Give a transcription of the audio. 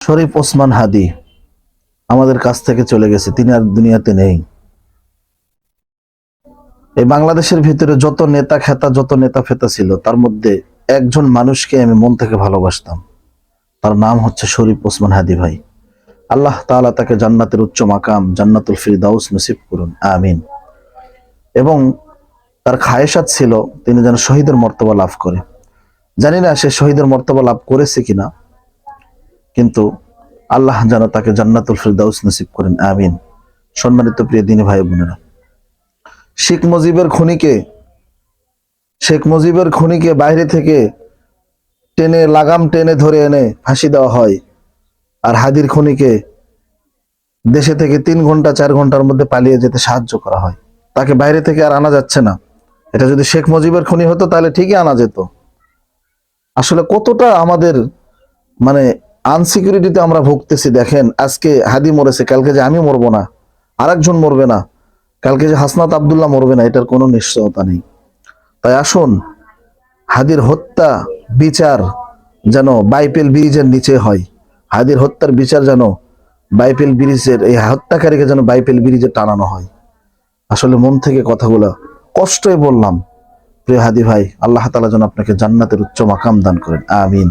শরীফ ওসমান হাদি আমাদের কাছ থেকে চলে গেছে, তিনি আর দুনিয়াতে নেই। এই বাংলাদেশের ভিতরে যত নেতা খেতা, যত নেতা ফেতা ছিল, তার মধ্যে একজন মানুষকে আমি মন থেকে ভালোবাসতাম। তার নাম হচ্ছে শরীফ ওসমান হাদি ভাই। আল্লাহ তাআলা তাকে জান্নাতের উচ্চ মাকাম, জান্নাতুল ফিরদাউস নসিব করুন, আমিন। এবং তার খায়েশাত ছিল তিনি যেন শহীদের মর্তবা লাভ করে। জানি না সে শহীদের মর্তবা লাভ করেছে কিনা, কিন্তু আল্লাহ যেন তাকে জান্নাতুল ফিরদাউস নসিব করেন, আমিন। সম্মানিত প্রিয় দিনী ভাই বোনেরা, শেখ মুজিবের খুনিকে বাইরে থেকে লাগাম টেনে ধরে এনে ফাঁসি দেওয়া হয়, আর হাদির খুনিকে দেশে থেকে 3 ঘন্টা 4 ঘন্টার মধ্যে পালিয়ে যেতে সাহায্য করা হয়। তাকে বাইরে থেকে আর আনা যাচ্ছে না। এটা যদি শেখ মুজিবের খুনি হতো তাহলে ঠিকই আনা যেত। আসলে কতটা আমাদের মানে আনসিকিউরিটিতে আমরা ভুগতেছি দেখেন। আজকে হাদি মরেছে, কালকে যে আমি মরবো না, আরেকজন মরবে না, কালকে যে হাসনাত আব্দুল্লাহ মরবে না, এটার কোনো নিশ্চয়তা নেই। তাই আসুন, হাদির হত্যা বিচার যেন বাইপেল ব্রিজের নিচে হয়। হাদির হত্যার বিচার যেন বাইপেল ব্রিজের, এই হত্যাকারীকে যেন বাইপেল ব্রিজে টানানো হয়। আসলে মন থেকে কথাগুলো কষ্টই বললাম। প্রিয় হাদি ভাই, আল্লাহ তাআলা যেন আপনাকে জান্নাতের উচ্চ মাকাম দান করেন, আমিন।